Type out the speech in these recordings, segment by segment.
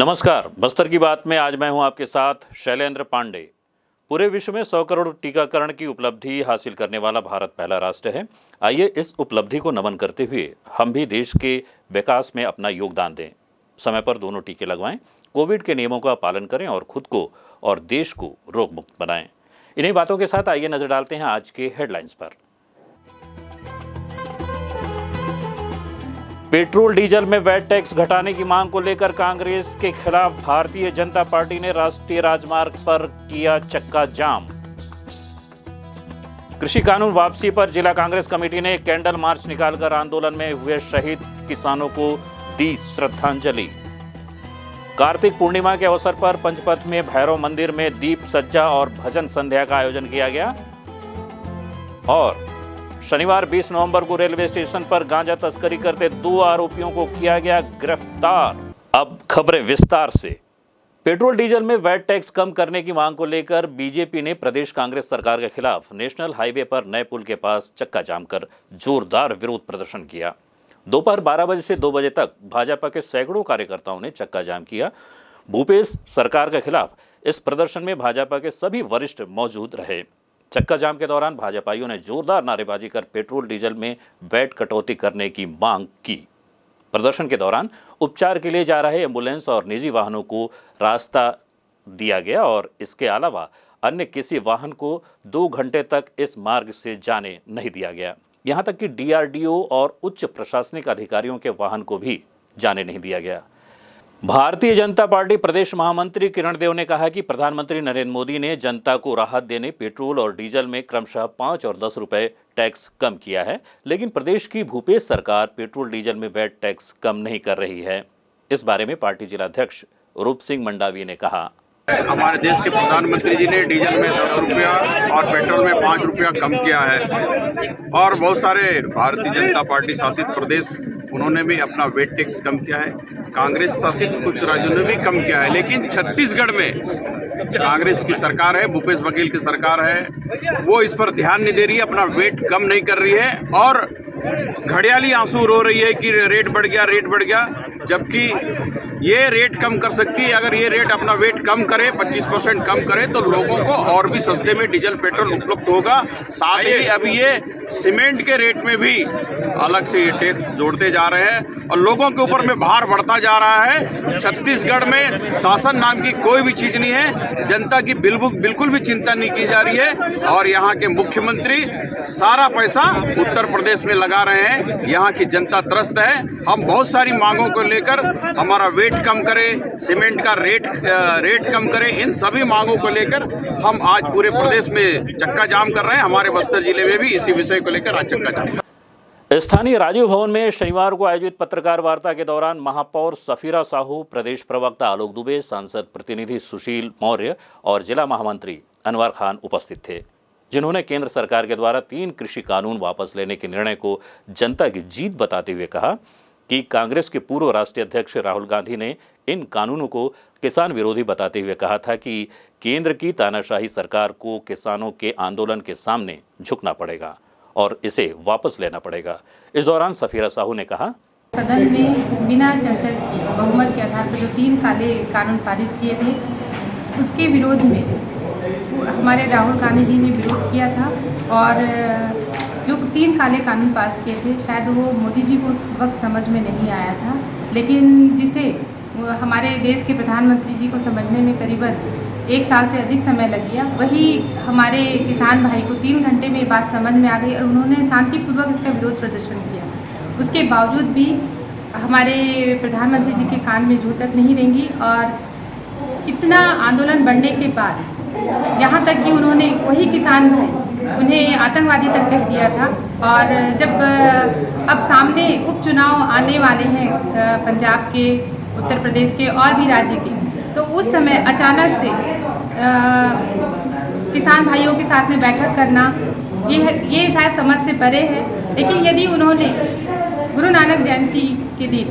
नमस्कार, बस्तर की बात में आज मैं हूं आपके साथ शैलेंद्र पांडे। पूरे विश्व में 100 करोड़ टीकाकरण की उपलब्धि हासिल करने वाला भारत पहला राष्ट्र है। आइए इस उपलब्धि को नमन करते हुए हम भी देश के विकास में अपना योगदान दें। समय पर दोनों टीके लगवाएं, कोविड के नियमों का पालन करें और खुद को और देश को रोग मुक्त बनाएं। इन्हीं बातों के साथ आइए नजर डालते हैं आज के हेडलाइंस पर। पेट्रोल डीजल में वैट टैक्स घटाने की मांग को लेकर कांग्रेस के खिलाफ भारतीय जनता पार्टी ने राष्ट्रीय राजमार्ग पर किया चक्का जाम। कृषि कानून वापसी पर जिला कांग्रेस कमेटी ने कैंडल मार्च निकालकर आंदोलन में हुए शहीद किसानों को दी श्रद्धांजलि। कार्तिक पूर्णिमा के अवसर पर पंचपथ में भैरव मंदिर में दीप सज्जा और भजन संध्या का आयोजन किया गया। और शनिवार 20 नवंबर को रेलवे स्टेशन पर गांजा तस्करी करते 2 आरोपियों को किया गया गिरफ्तार। अब खबरें विस्तार से। पेट्रोल डीजल में वैट टैक्स कम करने की मांग को लेकर बीजेपी ने प्रदेश कांग्रेस सरकार के खिलाफ नेशनल हाईवे पर नए पुल के पास चक्का जाम कर जोरदार विरोध प्रदर्शन किया। दोपहर 12 बजे से 2 बजे तक भाजपा के सैकड़ों कार्यकर्ताओं ने चक्का जाम किया। भूपेश सरकार के खिलाफ इस प्रदर्शन में भाजपा के सभी वरिष्ठ मौजूद रहे। चक्का जाम के दौरान भाजपाइयों ने जोरदार नारेबाजी कर पेट्रोल डीजल में वैट कटौती करने की मांग की। प्रदर्शन के दौरान उपचार के लिए जा रहे एम्बुलेंस और निजी वाहनों को रास्ता दिया गया और इसके अलावा अन्य किसी वाहन को 2 घंटे तक इस मार्ग से जाने नहीं दिया गया। यहां तक कि डीआरडीओ और उच्च प्रशासनिक अधिकारियों के वाहन को भी जाने नहीं दिया गया। भारतीय जनता पार्टी प्रदेश महामंत्री किरण देव ने कहा कि प्रधानमंत्री नरेंद्र मोदी ने जनता को राहत देने पेट्रोल और डीजल में क्रमशः 5 और 10 रुपए टैक्स कम किया है, लेकिन प्रदेश की भूपेश सरकार पेट्रोल डीजल में वैट टैक्स कम नहीं कर रही है। इस बारे में पार्टी जिलाध्यक्ष रूप सिंह मंडावी ने कहा, हमारे देश के प्रधानमंत्री जी ने डीजल में 10 रुपया और पेट्रोल में 5 रुपया कम किया है और बहुत सारे भारतीय जनता पार्टी शासित प्रदेश उन्होंने भी अपना वेट टैक्स कम किया है। कांग्रेस शासित कुछ राज्यों ने भी कम किया है, लेकिन छत्तीसगढ़ में कांग्रेस की सरकार है, भूपेश बघेल की सरकार है, वो इस पर ध्यान नहीं दे रही है, अपना वेट कम नहीं कर रही है और घड़ियाली आंसू रो रही है कि रेट बढ़ गया, जबकि ये रेट कम कर सकती है। अगर ये रेट अपना वेट कम करे, 25% कम करे, तो लोगों को और भी सस्ते में डीजल पेट्रोल उपलब्ध होगा। साथ ही अभी ये सीमेंट के रेट में भी अलग से ये टैक्स जोड़ते जा रहे हैं और लोगों के ऊपर में भार बढ़ता जा रहा है। छत्तीसगढ़ में शासन नाम की कोई भी चीज नहीं है, जनता की बिल्कुल भी चिंता नहीं की जा रही है और यहाँ के मुख्यमंत्री सारा पैसा उत्तर प्रदेश में लगा रहे हैं। यहाँ की जनता त्रस्त है। हम बहुत सारी मांगों को लेकर, हमारा वेट कम करे, सीमेंट का रेट कम करे, इन सभी मांगों को लेकर हम आज पूरे प्रदेश में चक्का जाम कर रहे हैं। हमारे बस्तर जिले में भी इसी विषय को लेकर आज चक्का जाम। स्थानीय राजीव भवन में शनिवार को आयोजित पत्रकार वार्ता के दौरान महापौर सफीरा साहू, प्रदेश प्रवक्ता आलोक दुबे, सांसद प्रतिनिधि सुशील मौर्य और जिला महामंत्री अनवर खान उपस्थित थे, जिन्होंने केंद्र सरकार के द्वारा 3 कृषि कानून वापस लेने के निर्णय को जनता की जीत बताते हुए कहा कि कांग्रेस के पूर्व राष्ट्रीय अध्यक्ष राहुल गांधी ने इन कानूनों को किसान विरोधी बताते हुए कहा था कि केंद्र की तानाशाही सरकार को किसानों के आंदोलन के सामने झुकना पड़ेगा और इसे वापस लेना पड़ेगा। इस दौरान सफीरा साहू ने कहा, सदन में बिना चर्चा की बहुमत के आधार पर जो 3 काले कानून पारित किए थे, उसके विरोध में हमारे राहुल गांधी जी ने विरोध किया था और जो 3 काले कानून पास किए थे, शायद वो मोदी जी को उस वक्त समझ में नहीं आया था, लेकिन जिसे हमारे देश के प्रधानमंत्री जी को समझने में करीबन 1 साल से अधिक समय लग गया, वही हमारे किसान भाई को 3 घंटे में ये बात समझ में आ गई और उन्होंने शांतिपूर्वक इसका विरोध प्रदर्शन किया। उसके बावजूद भी हमारे प्रधानमंत्री जी के कान में जूं तक नहीं रेंगी और इतना आंदोलन बढ़ने के बाद यहाँ तक कि उन्होंने वही किसान भाई उन्हें आतंकवादी तक कह दिया था। और जब अब सामने उपचुनाव आने वाले हैं पंजाब के, उत्तर प्रदेश के और भी राज्य के, तो उस समय अचानक से किसान भाइयों के साथ में बैठक करना ये शायद समझ से परे है। लेकिन यदि उन्होंने गुरु नानक जयंती के दिन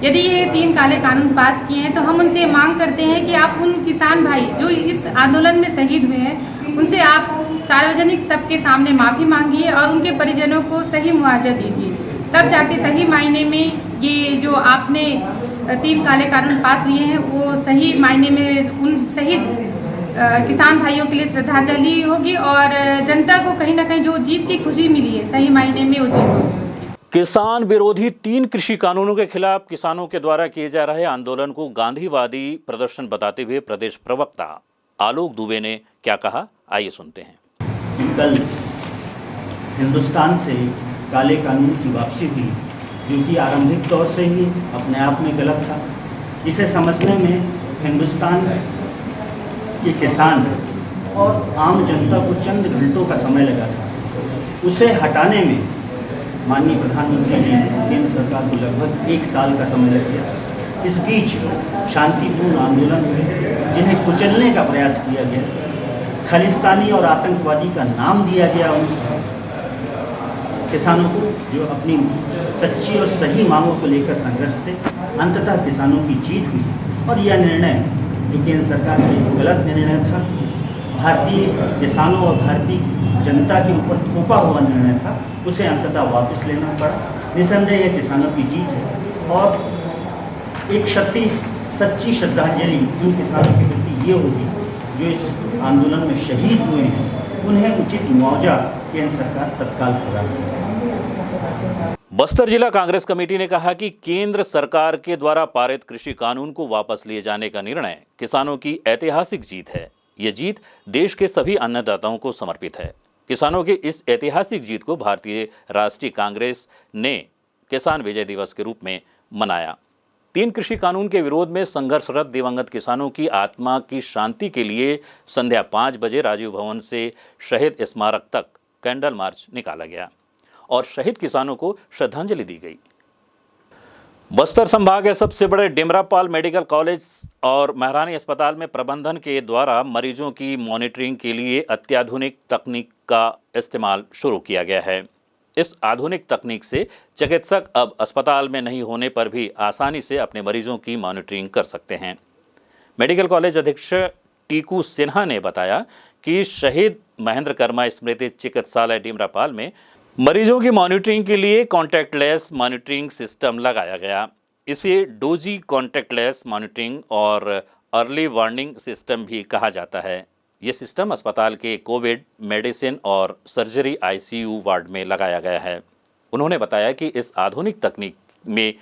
यदि ये 3 काले कानून पास किए हैं, तो हम उनसे मांग करते हैं कि आप उन किसान भाई जो इस आंदोलन में शहीद हुए हैं, उनसे आप सार्वजनिक सबके सामने माफ़ी मांगिए और उनके परिजनों को सही मुआवजा दीजिए। तब जाके सही मायने में ये जो आपने 3 काले कानून पास लिए हैं वो सही मायने में उन शहीद किसान भाइयों के लिए श्रद्धांजलि होगी और जनता को कहीं ना कहीं जो जीत की खुशी मिली है सही मायने में वो जीत होगी। किसान विरोधी 3 कृषि कानूनों के खिलाफ किसानों के द्वारा किए जा रहे आंदोलन को गांधीवादी प्रदर्शन बताते हुए प्रदेश प्रवक्ता आलोक दुबे ने क्या कहा, आइए सुनते हैं। कल हिंदुस्तान से काले कानून की वापसी हुई, जो कि आरंभिक तौर से ही अपने आप में गलत था। इसे समझने में हिंदुस्तान के किसान और आम जनता को चंद घंटों का समय लगा था। उसे हटाने में माननीय प्रधानमंत्री जी केंद्र सरकार को लगभग 1 साल का समय लग गया। इस बीच शांतिपूर्ण आंदोलन हुए जिन्हें कुचलने का प्रयास किया गया, खालिस्तानी और आतंकवादी का नाम दिया गया उन किसानों को जो अपनी सच्ची और सही मांगों को लेकर संघर्ष थे। अंततः किसानों की जीत हुई और यह निर्णय जो केंद्र सरकार का गलत निर्णय था, भारतीय किसानों और भारतीय जनता के ऊपर थोपा हुआ निर्णय था, उसे अंततः वापस लेना पड़ा। निसंदेह यह किसानों की जीत है और एक सच्ची श्रद्धांजलि उन किसानों के प्रति ये होगी जो इस आंदोलन में शहीद हुए हैं। उन्हें उचित मुआवजा केंद्र सरकार तत्काल प्रदान करेगी। बस्तर जिला कांग्रेस कमेटी ने कहा कि केंद्र सरकार के द्वारा पारित कृषि कानून को वापस लिए जाने का निर्णय किसानों की ऐतिहासिक जीत है। यह जीत देश के सभी अन्नदाताओं को समर्पित है। किसानों की इस ऐतिहासिक जीत को भारतीय राष्ट्रीय कांग्रेस ने किसान विजय दिवस के रूप में मनाया। 3 कृषि कानून के विरोध में संघर्षरत दिवंगत किसानों की आत्मा की शांति के लिए संध्या 5 बजे राजीव भवन से शहीद स्मारक तक कैंडल मार्च निकाला गया और शहीद किसानों को श्रद्धांजलि दी गई। बस्तर संभाग के सबसे बड़े डिमरापाल मेडिकल कॉलेज और महारानी अस्पताल में प्रबंधन के द्वारा मरीजों की मॉनिटरिंग के लिए अत्याधुनिक तकनीक का इस्तेमाल शुरू किया गया है। इस आधुनिक तकनीक से चिकित्सक अब अस्पताल में नहीं होने पर भी आसानी से अपने मरीजों की मॉनिटरिंग कर सकते हैं। मेडिकल कॉलेज अध्यक्ष टीकू सिन्हा ने बताया कि शहीद महेंद्र कर्मा स्मृति चिकित्सालय डिमरापाल में मरीजों की मॉनिटरिंग के लिए कॉन्टैक्टलेस मॉनिटरिंग सिस्टम लगाया गया। इसे डोजी कॉन्टैक्टलेस मॉनिटरिंग और अर्ली वार्निंग सिस्टम भी कहा जाता है। ये सिस्टम अस्पताल के कोविड मेडिसिन और सर्जरी आईसीयू वार्ड में लगाया गया है। उन्होंने बताया कि इस आधुनिक तकनीक में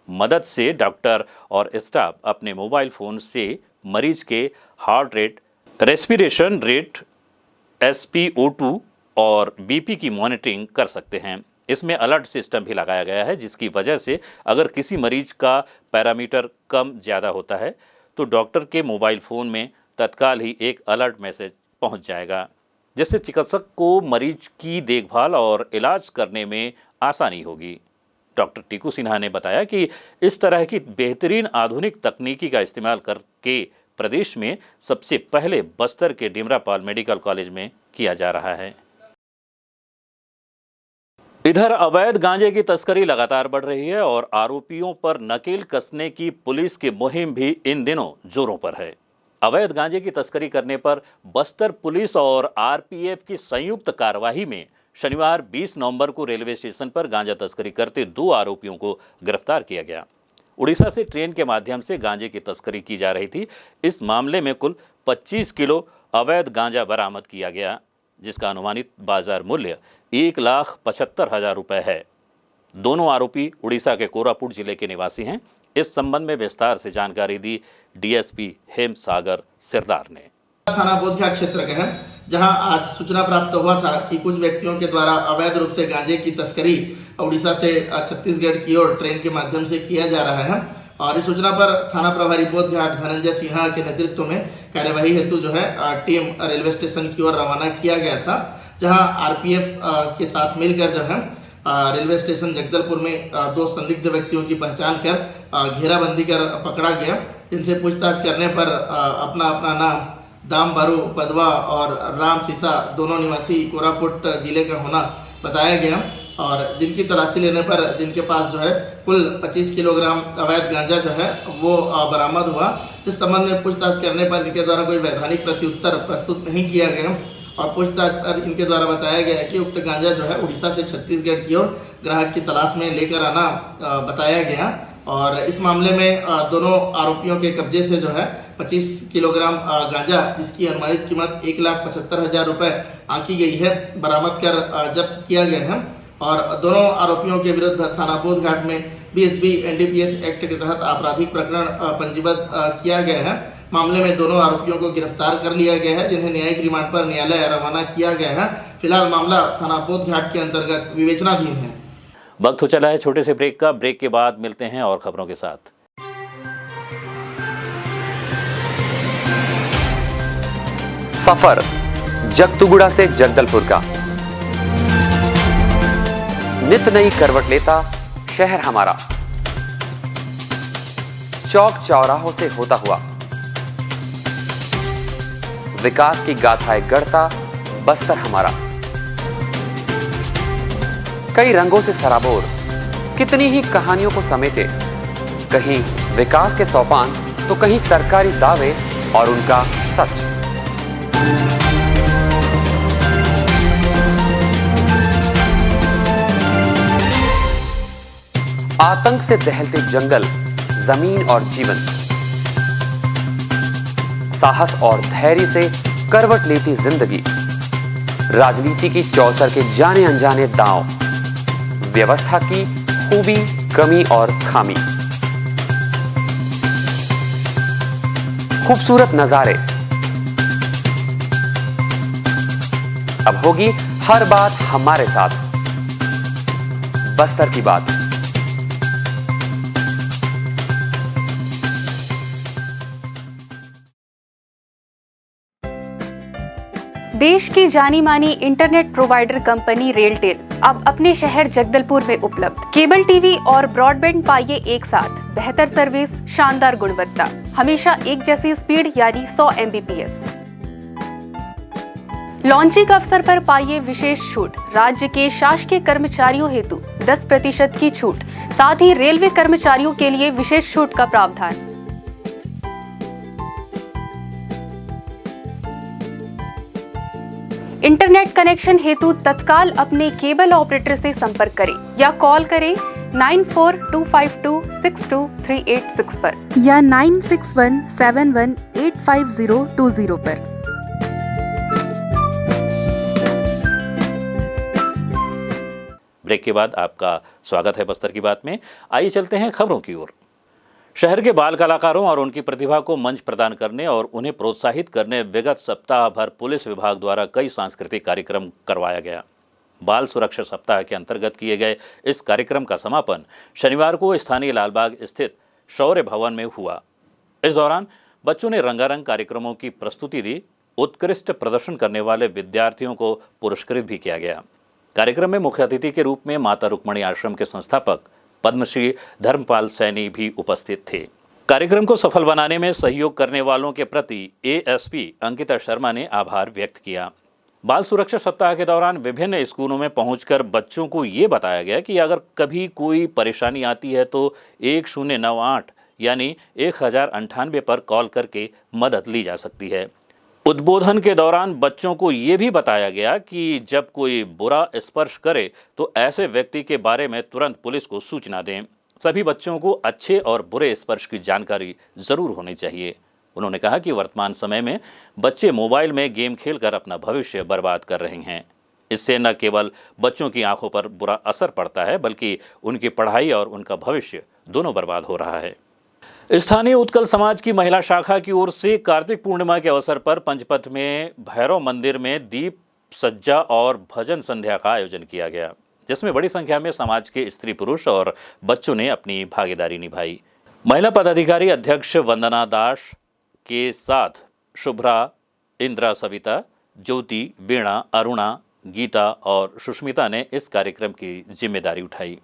मदद से डॉक्टर और स्टाफ अपने मोबाइल फ़ोन से मरीज के heart rate, respiration rate, SpO2 और BP की मॉनिटरिंग कर सकते हैं। इसमें अलर्ट सिस्टम भी लगाया गया है, जिसकी वजह से अगर किसी मरीज का पैरामीटर कम ज़्यादा होता है तो डॉक्टर के मोबाइल फ़ोन में तत्काल ही एक अलर्ट मैसेज पहुंच जाएगा, जिससे चिकित्सक को मरीज की देखभाल और इलाज करने में आसानी होगी। डॉक्टर टीकू सिन्हा ने बताया कि इस तरह की बेहतरीन आधुनिक तकनीकी का इस्तेमाल करके प्रदेश में सबसे पहले बस्तर के डिमरापाल मेडिकल कॉलेज में किया जा रहा है। इधर अवैध गांजे की तस्करी लगातार बढ़ रही है और आरोपियों पर नकेल कसने की पुलिस की मुहिम भी इन दिनों जोरों पर है। अवैध गांजे की तस्करी करने पर बस्तर पुलिस और आरपीएफ की संयुक्त कार्यवाही में शनिवार 20 नवंबर को रेलवे स्टेशन पर गांजा तस्करी करते 2 आरोपियों को गिरफ्तार किया गया। उड़ीसा से ट्रेन के माध्यम से गांजे की तस्करी की जा रही थी। इस मामले में कुल 25 किलो अवैध गांजा बरामद किया गया, जिसका अनुमानित बाजार मूल्य 1,75,000 रुपये है। दोनों आरोपी उड़ीसा के कोरापुट जिले के निवासी हैं। इस संबंध में विस्तार से जानकारी दी डीएसपी हेम सागर सिरदार ने। थाना बोधघाट क्षेत्र के हैं, जहां आज सूचना प्राप्त हुआ था कि कुछ व्यक्तियों के द्वारा अवैध रूप से गांजे की तस्करी उड़ीसा से छत्तीसगढ़ की ओर ट्रेन के माध्यम से किया जा रहा है। और इस सूचना पर थाना प्रभारी बोधघाट धनंजय सिन्हा के नेतृत्व में कार्यवाही हेतु जो है टीम रेलवे स्टेशन की ओर रवाना किया गया था, जहां आरपीएफ के साथ मिलकर जो है रेलवे स्टेशन जगदलपुर में 2 संदिग्ध व्यक्तियों की पहचान कर घेराबंदी कर पकड़ा गया। इनसे पूछताछ करने पर अपना नाम दाम बारू पदवा और राम सीसा दोनों निवासी कोरापुट जिले का होना बताया गया। और जिनकी तलाशी लेने पर जिनके पास जो है कुल 25 किलोग्राम अवैध गांजा जो है वो बरामद हुआ, जिस संबंध में पूछताछ करने पर इनके द्वारा कोई वैधानिक प्रत्युत्तर प्रस्तुत नहीं किया गया और पूछताछ पर इनके द्वारा बताया गया है कि उक्त गांजा जो है उड़ीसा से छत्तीसगढ़ की ओर ग्राहक की तलाश में लेकर आना बताया गया। और इस मामले में दोनों आरोपियों के कब्जे से जो है 25 किलोग्राम गांजा, जिसकी अनुमानित कीमत 1,75,000 रुपये आंकी गई है, बरामद कर जब्त किया गया है। और दोनों आरोपियों के विरुद्ध थाना बोधघाट में BSB NDPS एक्ट के तहत आपराधिक प्रकरण पंजीबद्ध किया गया है। मामले में दोनों आरोपियों को गिरफ्तार कर लिया गया है, जिन्हें न्यायिक रिमांड पर न्यायालय रवाना किया गया है। फिलहाल मामला थाना बोधघाट के अंतर्गत विवेचनाधीन है। वक्त हो चला है छोटे से ब्रेक का। ब्रेक के बाद मिलते हैं और खबरों के साथ। सफर जगतुगुड़ा से जगदलपुर का, नित नई करवट लेता शहर हमारा, चौक चौराहों से होता हुआ विकास की गाथाएं गढ़ता बस्तर हमारा। कई रंगों से सराबोर कितनी ही कहानियों को समेटे, कहीं विकास के सोपान तो कहीं सरकारी दावे और उनका सच। आतंक से दहलते जंगल, जमीन और जीवन, साहस और धैर्य से करवट लेती जिंदगी, राजनीति की चौसर के जाने अनजाने दांव, व्यवस्था की खूबी, कमी और खामी, खूबसूरत नजारे। अब होगी हर बात हमारे साथ, बस्तर की बात। देश की जानी मानी इंटरनेट प्रोवाइडर कंपनी रेलटेल अब अपने शहर जगदलपुर में उपलब्ध। केबल टीवी और ब्रॉडबैंड पाइए एक साथ, बेहतर सर्विस, शानदार गुणवत्ता, हमेशा एक जैसी स्पीड यानी 100 Mbps। लॉन्चिंग अवसर पर पाइए विशेष छूट, राज्य के शासकीय कर्मचारियों हेतु 10% की छूट, साथ ही रेलवे कर्मचारियों के लिए विशेष छूट का प्रावधान। इंटरनेट कनेक्शन हेतु तत्काल अपने केबल ऑपरेटर से संपर्क करें या कॉल करें 9425262386 पर या 9617185020 पर। ब्रेक के बाद आपका स्वागत है बस्तर की बात में। आइए चलते हैं खबरों की ओर। शहर के बाल कलाकारों और उनकी प्रतिभा को मंच प्रदान करने और उन्हें प्रोत्साहित करने विगत सप्ताह भर पुलिस विभाग द्वारा कई सांस्कृतिक कार्यक्रम करवाया गया। बाल सुरक्षा सप्ताह के अंतर्गत किए गए इस कार्यक्रम का समापन शनिवार को स्थानीय लालबाग स्थित शौर्य भवन में हुआ। इस दौरान बच्चों ने रंगारंग कार्यक्रमों की प्रस्तुति दी। उत्कृष्ट प्रदर्शन करने वाले विद्यार्थियों को पुरस्कृत भी किया गया। कार्यक्रम में मुख्य अतिथि के रूप में माता रुक्मणी आश्रम के संस्थापक पद्मश्री धर्मपाल सैनी भी उपस्थित थे। कार्यक्रम को सफल बनाने में सहयोग करने वालों के प्रति ASP अंकिता शर्मा ने आभार व्यक्त किया। बाल सुरक्षा सप्ताह के दौरान विभिन्न स्कूलों में पहुंचकर बच्चों को ये बताया गया कि अगर कभी कोई परेशानी आती है तो 1098 यानी 1098 पर कॉल करके मदद ली जा सकती है। उद्बोधन के दौरान बच्चों को ये भी बताया गया कि जब कोई बुरा स्पर्श करे तो ऐसे व्यक्ति के बारे में तुरंत पुलिस को सूचना दें। सभी बच्चों को अच्छे और बुरे स्पर्श की जानकारी जरूर होनी चाहिए। उन्होंने कहा कि वर्तमान समय में बच्चे मोबाइल में गेम खेलकर अपना भविष्य बर्बाद कर रहे हैं। इससे न केवल बच्चों की आंखों पर बुरा असर पड़ता है बल्कि उनकी पढ़ाई और उनका भविष्य दोनों बर्बाद हो रहा है। स्थानीय उत्कल समाज की महिला शाखा की ओर से कार्तिक पूर्णिमा के अवसर पर पंचपथ में भैरव मंदिर में दीप सज्जा और भजन संध्या का आयोजन किया गया, जिसमें बड़ी संख्या में समाज के स्त्री पुरुष और बच्चों ने अपनी भागीदारी निभाई। महिला पदाधिकारी अध्यक्ष वंदना दास के साथ शुभ्रा, इंद्रा, सविता, ज्योति, वीणा, अरुणा, गीता और सुष्मिता ने इस कार्यक्रम की जिम्मेदारी उठाई।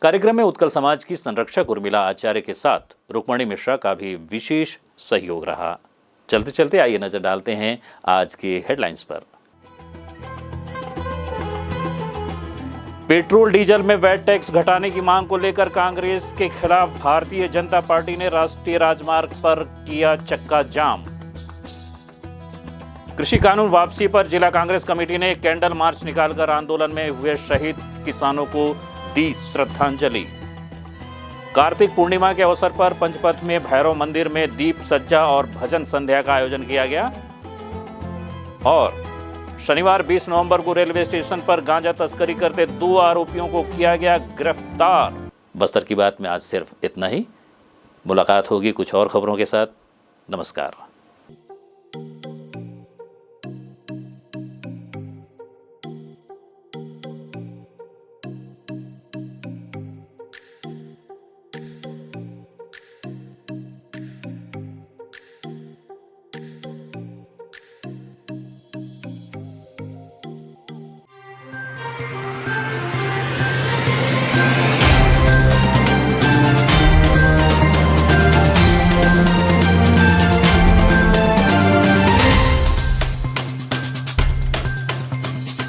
कार्यक्रम में उत्कल समाज की संरक्षक उर्मिला आचार्य के साथ रुक्मणी मिश्रा का भी विशेष सहयोग रहा। चलते चलते आइए नजर डालते हैं आज के हेडलाइंस पर। पेट्रोल डीजल में वैट टैक्स घटाने की मांग को लेकर कांग्रेस के खिलाफ भारतीय जनता पार्टी ने राष्ट्रीय राजमार्ग पर किया चक्का जाम। कृषि कानून वापसी पर जिला कांग्रेस कमेटी ने कैंडल मार्च निकालकर आंदोलन में हुए शहीद किसानों को दी श्रद्धांजलि। कार्तिक पूर्णिमा के अवसर पर पंचपथ में भैरव मंदिर में दीप सज्जा और भजन संध्या का आयोजन किया गया और शनिवार 20 नवंबर को रेलवे स्टेशन पर गांजा तस्करी करते 2 आरोपियों को किया गया गिरफ्तार। बस्तर की बात में आज सिर्फ इतना ही। मुलाकात होगी कुछ और खबरों के साथ। नमस्कार।